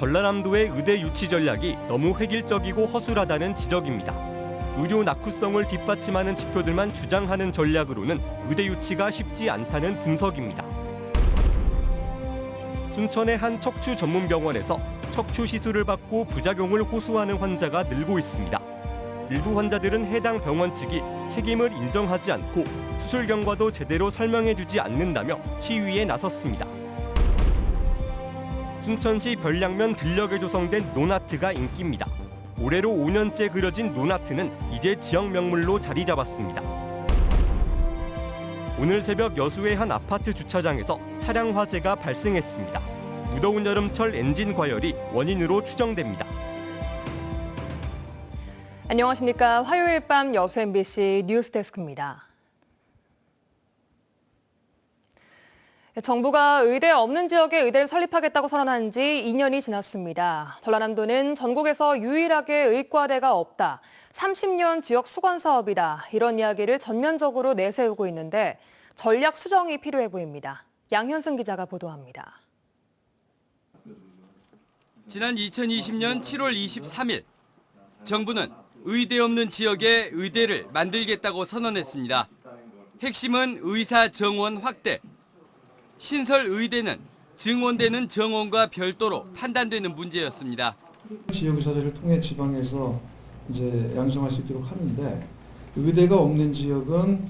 전라남도의 의대 유치 전략이 너무 획일적이고 허술하다는 지적입니다. 의료 낙후성을 뒷받침하는 지표들만 주장하는 전략으로는 의대 유치가 쉽지 않다는 분석입니다. 순천의 한 척추 전문 병원에서 척추 시술을 받고 부작용을 호소하는 환자가 늘고 있습니다. 일부 환자들은 해당 병원 측이 책임을 인정하지 않고 수술 경과도 제대로 설명해주지 않는다며 시위에 나섰습니다. 순천시 별량면 들녘에 조성된 논아트가 인기입니다. 올해로 5년째 그려진 논아트는 이제 지역 명물로 자리 잡았습니다. 오늘 새벽 여수의 한 아파트 주차장에서 차량 화재가 발생했습니다. 무더운 여름철 엔진 과열이 원인으로 추정됩니다. 안녕하십니까. 화요일 밤 여수 MBC 뉴스데스크입니다. 정부가 의대 없는 지역에 의대를 설립하겠다고 선언한 지 2년이 지났습니다. 전라남도는 전국에서 유일하게 의과대가 없다. 30년 지역 수건 사업이다. 이런 이야기를 전면적으로 내세우고 있는데 전략 수정이 필요해 보입니다. 양현승 기자가 보도합니다. 지난 2020년 7월 23일 정부는 의대 없는 지역에 의대를 만들겠다고 선언했습니다. 핵심은 의사 정원 확대. 신설 의대는 증원되는 정원과 별도로 판단되는 문제였습니다. 지역 의사들을 통해 지방에서 이제 양성할 수 있도록 하는데 의대가 없는 지역은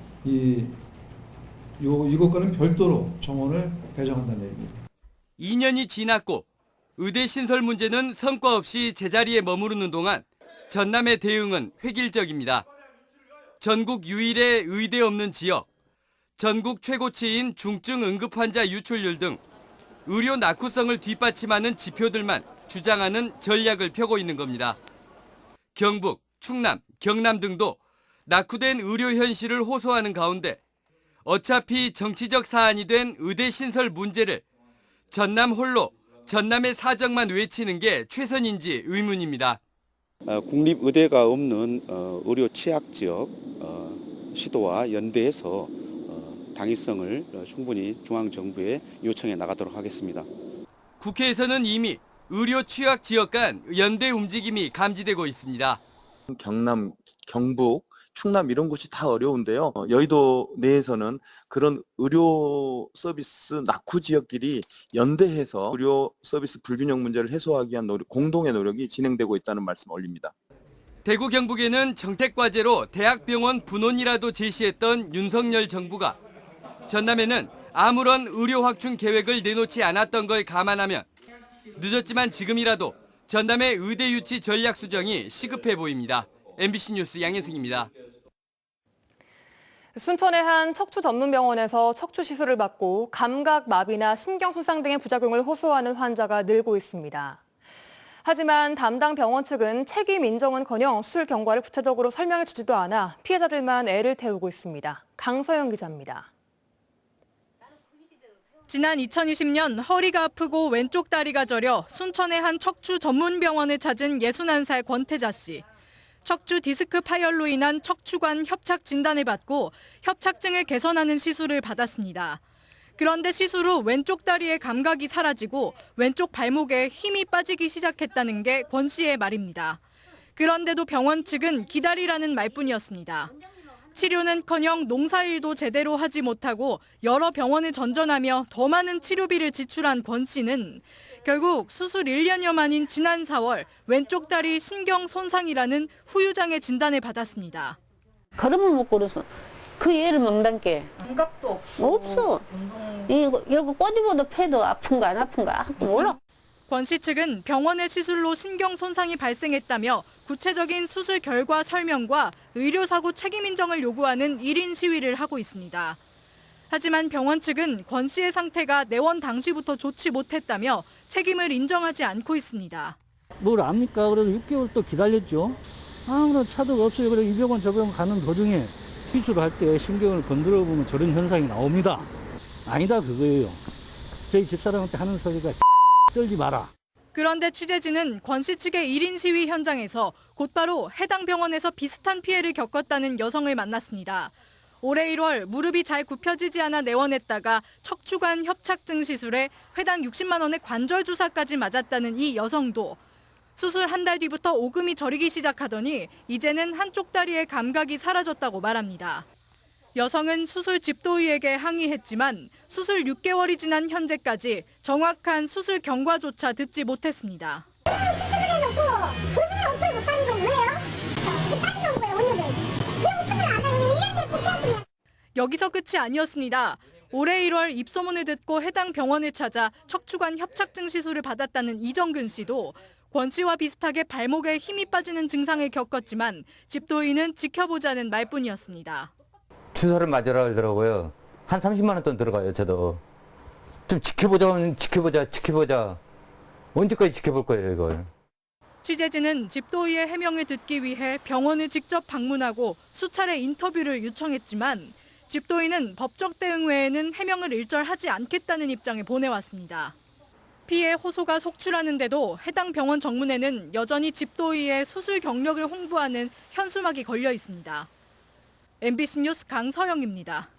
이것과는 별도로 정원을 배정한다는 얘기입니다. 2년이 지났고 의대 신설 문제는 성과 없이 제자리에 머무르는 동안 전남의 대응은 획일적입니다. 전국 유일의 의대 없는 지역, 전국 최고치인 중증 응급 환자 유출률 등 의료 낙후성을 뒷받침하는 지표들만 주장하는 전략을 펴고 있는 겁니다. 경북, 충남, 경남 등도 낙후된 의료 현실을 호소하는 가운데 어차피 정치적 사안이 된 의대 신설 문제를 전남 홀로 전남의 사정만 외치는 게 최선인지 의문입니다. 국립의대가 없는 의료 취약지역 시도와 연대해서 당위성을 충분히 중앙정부에 요청해 나가도록 하겠습니다. 국회에서는 이미 의료 취약 지역 간 연대 움직임이 감지되고 있습니다. 경남, 경북, 충남 이런 곳이 다 어려운데요. 여의도 내에서는 그런 의료 서비스 낙후 지역끼리 연대해서 의료 서비스 불균형 문제를 해소하기 위한 공동의 노력이 진행되고 있다는 말씀 올립니다. 대구 경북에는 정책과제로 대학병원 분원이라도 제시했던 윤석열 정부가 전남에는 아무런 의료 확충 계획을 내놓지 않았던 걸 감안하면 늦었지만 지금이라도 전남의 의대 유치 전략 수정이 시급해 보입니다. MBC 뉴스 양현승입니다. 순천의 한 척추 전문 병원에서 척추 시술을 받고 감각 마비나 신경 손상 등의 부작용을 호소하는 환자가 늘고 있습니다. 하지만 담당 병원 측은 책임 인정은커녕 수술 경과를 구체적으로 설명해 주지도 않아 피해자들만 애를 태우고 있습니다. 강서영 기자입니다. 지난 2020년 허리가 아프고 왼쪽 다리가 저려 순천의 한 척추 전문 병원을 찾은 61살 권태자 씨. 척추 디스크 파열로 인한 척추관 협착 진단을 받고 협착증을 개선하는 시술을 받았습니다. 그런데 시술 후 왼쪽 다리의 감각이 사라지고 왼쪽 발목에 힘이 빠지기 시작했다는 게 권 씨의 말입니다. 그런데도 병원 측은 기다리라는 말뿐이었습니다. 치료는커녕 농사일도 제대로 하지 못하고 여러 병원을 전전하며 더 많은 치료비를 지출한 권 씨는 결국 수술 1년여 만인 지난 4월 왼쪽 다리 신경 손상이라는 후유장애 진단을 받았습니다. 걸음을 못 걸어서 그 애를 먹는 게 감각도 없어. 이거 꼬집어도 패도 아픈가 안 아픈가 몰라. 권 씨 측은 병원의 시술로 신경 손상이 발생했다며 구체적인 수술 결과 설명과 의료사고 책임 인정을 요구하는 1인 시위를 하고 있습니다. 하지만 병원 측은 권 씨의 상태가 내원 당시부터 좋지 못했다며 책임을 인정하지 않고 있습니다. 뭘 압니까? 그래도 6개월 또 기다렸죠. 아무런 차도가 없어요. 그래서 이 병원 저 병원 가는 도중에 시술할 때 신경을 건드려 보면 저런 현상이 나옵니다. 아니다 그거예요. 저희 집사람한테 하는 소리가 떨지 마라. 그런데 취재진은 권 씨 측의 1인 시위 현장에서 곧바로 해당 병원에서 비슷한 피해를 겪었다는 여성을 만났습니다. 올해 1월 무릎이 잘 굽혀지지 않아 내원했다가 척추관 협착증 시술에 회당 60만 원의 관절 주사까지 맞았다는 이 여성도 수술 한 달 뒤부터 오금이 저리기 시작하더니 이제는 한쪽 다리의 감각이 사라졌다고 말합니다. 여성은 수술 집도의에게 항의했지만 수술 6개월이 지난 현재까지 정확한 수술 경과조차 듣지 못했습니다. 여기서 끝이 아니었습니다. 올해 1월 입소문을 듣고 해당 병원을 찾아 척추관 협착증 시술을 받았다는 이정근 씨도 권 씨와 비슷하게 발목에 힘이 빠지는 증상을 겪었지만 집도의는 지켜보자는 말뿐이었습니다. 주사를 맞으라 그러더라고요. 한 30만 원 돈 들어가요, 저도. 좀 지켜보자. 언제까지 지켜볼 거예요, 이걸. 취재진은 집도의의 해명을 듣기 위해 병원을 직접 방문하고 수차례 인터뷰를 요청했지만 집도의는 법적 대응 외에는 해명을 일절하지 않겠다는 입장을 보내왔습니다. 피해 호소가 속출하는데도 해당 병원 정문에는 여전히 집도의의 수술 경력을 홍보하는 현수막이 걸려 있습니다. MBC 뉴스 강서영입니다.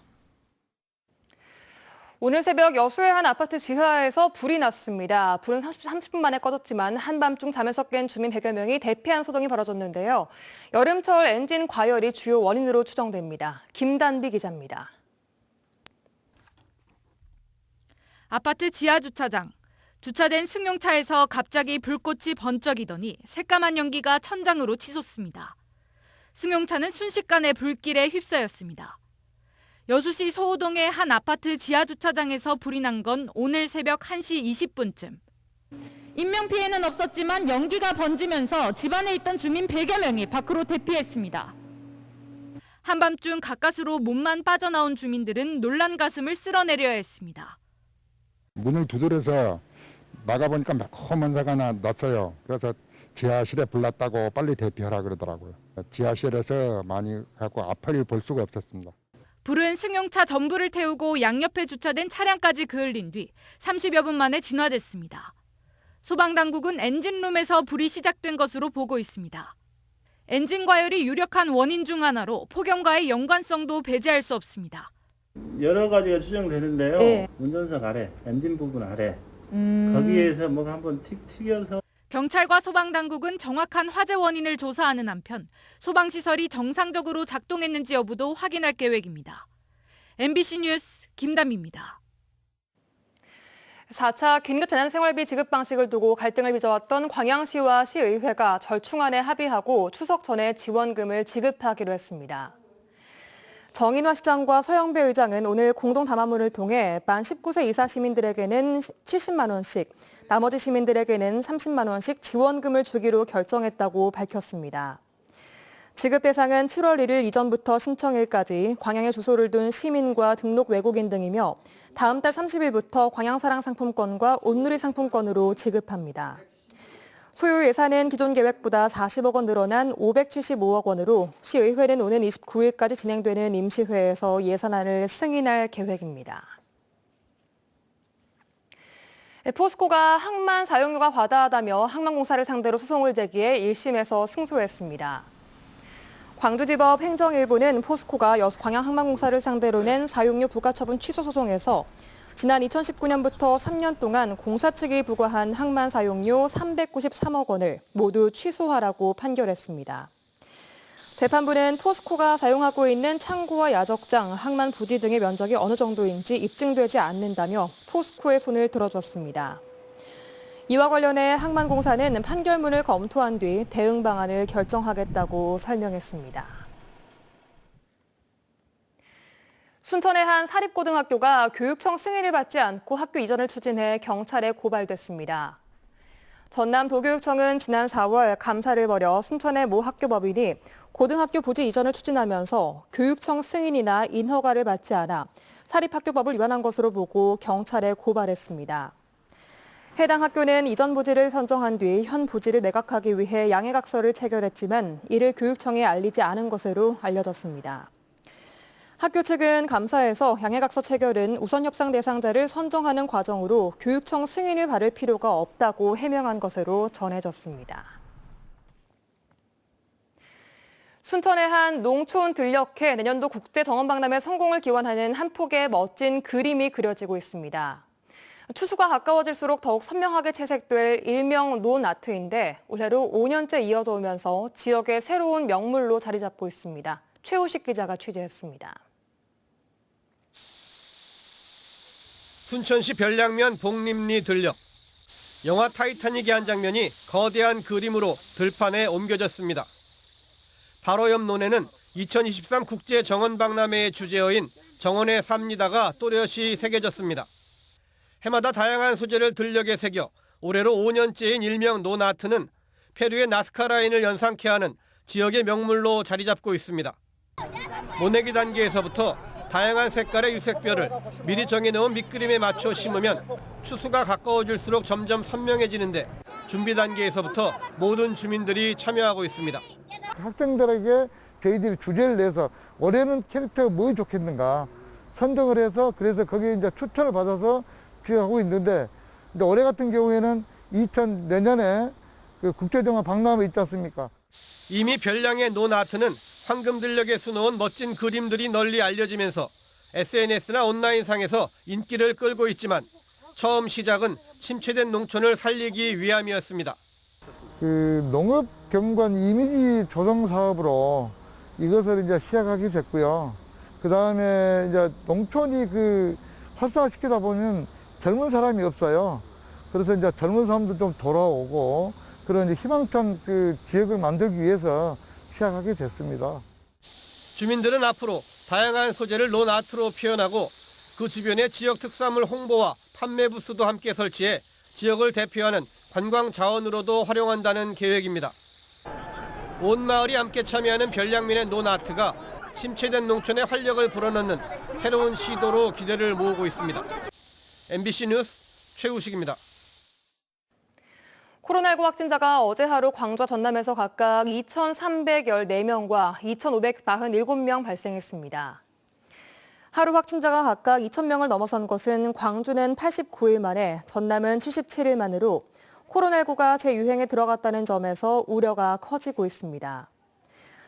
오늘 새벽 여수의 한 아파트 지하에서 불이 났습니다. 불은 30분 만에 꺼졌지만 한밤중 잠에서 깬 주민 100여 명이 대피한 소동이 벌어졌는데요. 여름철 엔진 과열이 주요 원인으로 추정됩니다. 김단비 기자입니다. 아파트 지하 주차장. 주차된 승용차에서 갑자기 불꽃이 번쩍이더니 새까만 연기가 천장으로 치솟습니다. 승용차는 순식간에 불길에 휩싸였습니다. 여수시 소호동의 한 아파트 지하 주차장에서 불이 난 건 오늘 새벽 1시 20분쯤. 인명피해는 없었지만 연기가 번지면서 집안에 있던 주민 100여 명이 밖으로 대피했습니다. 한밤중 가까스로 몸만 빠져나온 주민들은 놀란 가슴을 쓸어내려야 했습니다. 문을 두드려서 나가보니까 매콤한 사가 났어요. 그래서 지하실에 불났다고 빨리 대피하라 그러더라고요. 지하실에서 많이 갖고 앞을 볼 수가 없었습니다. 불은 승용차 전부를 태우고 양옆에 주차된 차량까지 그을린 뒤 30여 분 만에 진화됐습니다. 소방당국은 엔진룸에서 불이 시작된 것으로 보고 있습니다. 엔진 과열이 유력한 원인 중 하나로 폭염과의 연관성도 배제할 수 없습니다. 여러 가지가 추정되는데요. 네. 운전석 아래, 엔진 부분 아래 거기에서 뭐가 한번 튀겨서. 경찰과 소방당국은 정확한 화재 원인을 조사하는 한편 소방시설이 정상적으로 작동했는지 여부도 확인할 계획입니다. MBC 뉴스 김담입니다. 4차 긴급재난생활비 지급 방식을 두고 갈등을 빚어왔던 광양시와 시의회가 절충안에 합의하고 추석 전에 지원금을 지급하기로 했습니다. 정인화 시장과 서영배 의장은 오늘 공동 담화문을 통해 만 19세 이사 시민들에게는 70만 원씩, 나머지 시민들에게는 30만 원씩 지원금을 주기로 결정했다고 밝혔습니다. 지급 대상은 7월 1일 이전부터 신청일까지 광양에 주소를 둔 시민과 등록 외국인 등이며 다음 달 30일부터 광양사랑 상품권과 온누리 상품권으로 지급합니다. 소요 예산은 기존 계획보다 40억 원 늘어난 575억 원으로 시의회는 오는 29일까지 진행되는 임시회에서 예산안을 승인할 계획입니다. 포스코가 항만 사용료가 과다하다며 항만공사를 상대로 소송을 제기해 1심에서 승소했습니다. 광주지법 행정일부는 포스코가 여수 광양항만공사를 상대로 낸 사용료 부과처분 취소 소송에서 지난 2019년부터 3년 동안 공사 측이 부과한 항만 사용료 393억 원을 모두 취소하라고 판결했습니다. 재판부는 포스코가 사용하고 있는 창고와 야적장, 항만 부지 등의 면적이 어느 정도인지 입증되지 않는다며 포스코의 손을 들어줬습니다. 이와 관련해 항만공사는 판결문을 검토한 뒤 대응 방안을 결정하겠다고 설명했습니다. 순천의 한 사립고등학교가 교육청 승인을 받지 않고 학교 이전을 추진해 경찰에 고발됐습니다. 전남도교육청은 지난 4월 감사를 벌여 순천의 모 학교 법인이 고등학교 부지 이전을 추진하면서 교육청 승인이나 인허가를 받지 않아 사립학교법을 위반한 것으로 보고 경찰에 고발했습니다. 해당 학교는 이전 부지를 선정한 뒤 현 부지를 매각하기 위해 양해각서를 체결했지만 이를 교육청에 알리지 않은 것으로 알려졌습니다. 학교 측은 감사에서 양해각서 체결은 우선 협상 대상자를 선정하는 과정으로 교육청 승인을 받을 필요가 없다고 해명한 것으로 전해졌습니다. 순천의 한 농촌 들녘에 내년도 국제정원박람회 성공을 기원하는 한 폭의 멋진 그림이 그려지고 있습니다. 추수가 가까워질수록 더욱 선명하게 채색될 일명 논 아트인데 올해로 5년째 이어져 오면서 지역의 새로운 명물로 자리 잡고 있습니다. 최우식 기자가 취재했습니다. 순천시 별량면 복림리 들녘. 영화 타이타닉의 한 장면이 거대한 그림으로 들판에 옮겨졌습니다. 바로 옆 논에는 2023 국제정원박람회의 주제어인 정원에 삽니다가 또렷이 새겨졌습니다. 해마다 다양한 소재를 들녘에 새겨 올해로 5년째인 일명 논 아트는 페루의 나스카 라인을 연상케 하는 지역의 명물로 자리 잡고 있습니다. 모내기 단계에서부터 다양한 색깔의 유색별을 미리 정해놓은 밑그림에 맞춰 심으면 추수가 가까워질수록 점점 선명해지는데 준비 단계에서부터 모든 주민들이 참여하고 있습니다. 학생들에게 저희들이 주제를 내서 올해는 캐릭터가 뭐 좋겠는가 선정을 해서 그래서 거기에 이제 추천을 받아서 지어가고 있는데 올해 같은 경우에는 내년에 그 국제정원 박람회 있지 않습니까? 이미 별량의 논 아트는 황금 들녘에 수놓은 멋진 그림들이 널리 알려지면서 SNS나 온라인상에서 인기를 끌고 있지만 처음 시작은 침체된 농촌을 살리기 위함이었습니다. 그 농업 경관 이미지 조성 사업으로 이것을 이제 시작하게 됐고요. 그 다음에 이제 농촌이 그 활성화시키다 보면 젊은 사람이 없어요. 그래서 이제 젊은 사람도 좀 돌아오고 그런 이제 희망찬 그 지역을 만들기 위해서 시작하게 됐습니다. 주민들은 앞으로 다양한 소재를 논 아트로 표현하고 그 주변의 지역 특산물 홍보와 판매 부스도 함께 설치해 지역을 대표하는 관광 자원으로도 활용한다는 계획입니다. 온 마을이 함께 참여하는 별량면의 논 아트가 침체된 농촌에 활력을 불어넣는 새로운 시도로 기대를 모으고 있습니다. MBC 뉴스 최우식입니다. 코로나19 확진자가 어제 하루 광주와 전남에서 각각 2,314명과 2,547명 발생했습니다. 하루 확진자가 각각 2,000명을 넘어선 것은 광주는 89일 만에, 전남은 77일 만으로 코로나19가 재유행에 들어갔다는 점에서 우려가 커지고 있습니다.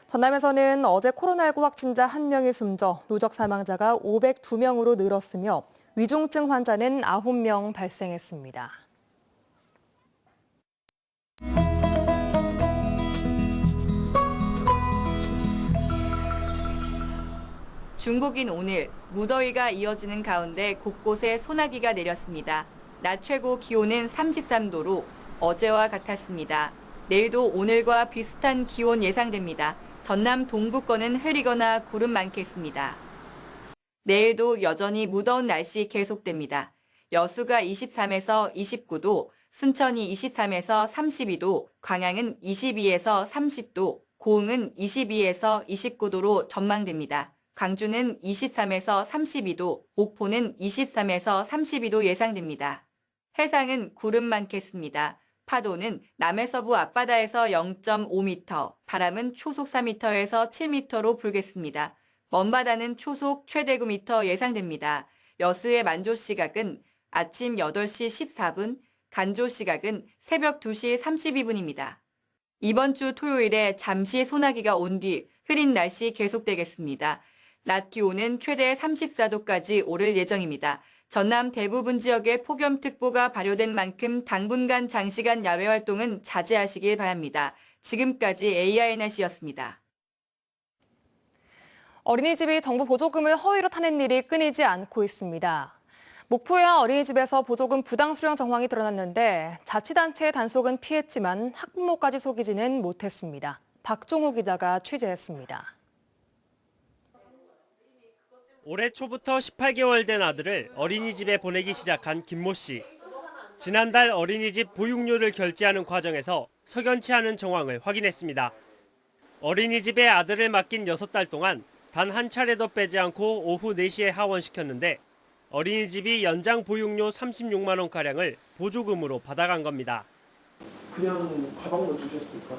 전남에서는 어제 코로나19 확진자 1명이 숨져 누적 사망자가 502명으로 늘었으며 위중증 환자는 9명 발생했습니다. 중국인 오늘 무더위가 이어지는 가운데 곳곳에 소나기가 내렸습니다. 낮 최고 기온은 33도로 어제와 같았습니다. 내일도 오늘과 비슷한 기온 예상됩니다. 전남 동부권은 흐리거나 구름 많겠습니다. 내일도 여전히 무더운 날씨 계속됩니다. 여수가 23에서 29도, 순천이 23에서 32도, 광양은 22에서 30도, 고흥은 22에서 29도로 전망됩니다. 광주는 23에서 32도, 목포는 23에서 32도 예상됩니다. 해상은 구름 많겠습니다. 파도는 남해서부 앞바다에서 0.5m, 바람은 초속 4m에서 7m로 불겠습니다. 먼바다는 초속 최대 9m 예상됩니다. 여수의 만조 시각은 아침 8시 14분, 간조 시각은 새벽 2시 32분입니다. 이번 주 토요일에 잠시 소나기가 온 뒤 흐린 날씨 계속되겠습니다. 낮 기온은 최대 34도까지 오를 예정입니다. 전남 대부분 지역에 폭염특보가 발효된 만큼 당분간 장시간 야외 활동은 자제하시길 바랍니다. 지금까지 AINRC였습니다. 어린이집이 정부 보조금을 허위로 타낸 일이 끊이지 않고 있습니다. 목포의 한 어린이집에서 보조금 부당 수령 정황이 드러났는데 자치단체의 단속은 피했지만 학부모까지 속이지는 못했습니다. 박종호 기자가 취재했습니다. 올해 초부터 18개월 된 아들을 어린이집에 보내기 시작한 김모 씨. 지난달 어린이집 보육료를 결제하는 과정에서 석연치 않은 정황을 확인했습니다. 어린이집에 아들을 맡긴 6달 동안 단 한 차례도 빼지 않고 오후 4시에 하원시켰는데 어린이집이 연장 보육료 36만 원가량을 보조금으로 받아간 겁니다. 그냥 가방만 주셨으니까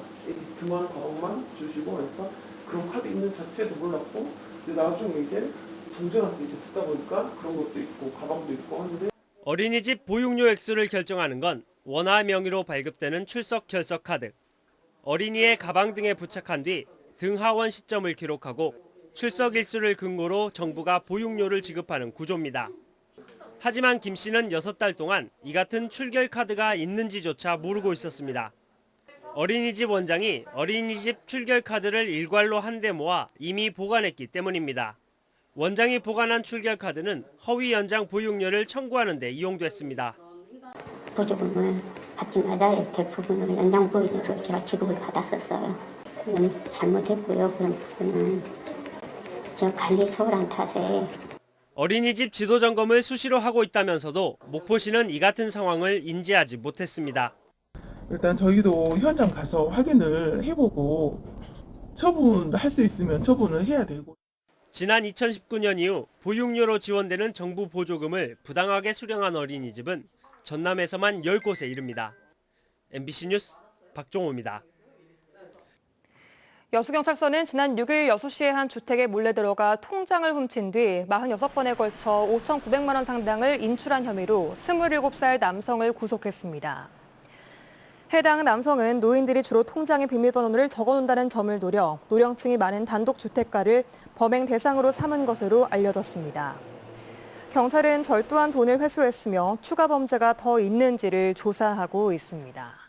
드만 가방만 주시고 그러니까 그런 카드 있는 자체도 몰랐고 근데 나중에 이제 동전한테 이제 듣다 보니까 그런 것도 있고 가방도 있고 하는데 어린이집 보육료 액수를 결정하는 건 원화 명의로 발급되는 출석 결석 카드. 어린이의 가방 등에 부착한 뒤 등하원 시점을 기록하고 출석 일수를 근거로 정부가 보육료를 지급하는 구조입니다. 하지만 김 씨는 6달 동안 이 같은 출결 카드가 있는지조차 모르고 있었습니다. 어린이집 원장이 어린이집 출결 카드를 일괄로 한데 모아 이미 보관했기 때문입니다. 원장이 보관한 출결 카드는 허위 연장 보육료를 청구하는 데 이용됐습니다. 보조금을 받지 말아야 될 부분으로 연장 보육료를 제가 지급을 받았었어요. 그건 잘못했고요. 그런 부분은 저 관리소란 탓에. 어린이집 지도 점검을 수시로 하고 있다면서도 목포시는 이 같은 상황을 인지하지 못했습니다. 일단 저희도 현장 가서 확인을 해보고 처분할 수 있으면 처분을 해야 되고. 지난 2019년 이후 보육료로 지원되는 정부 보조금을 부당하게 수령한 어린이집은 전남에서만 10곳에 이릅니다. MBC 뉴스 박종호입니다. 여수경찰서는 지난 6일 여수시의 한 주택에 몰래 들어가 통장을 훔친 뒤 46번에 걸쳐 5,900만 원 상당을 인출한 혐의로 27살 남성을 구속했습니다. 해당 남성은 노인들이 주로 통장의 비밀번호를 적어놓는다는 점을 노려 노령층이 많은 단독주택가를 범행 대상으로 삼은 것으로 알려졌습니다. 경찰은 절도한 돈을 회수했으며 추가 범죄가 더 있는지를 조사하고 있습니다.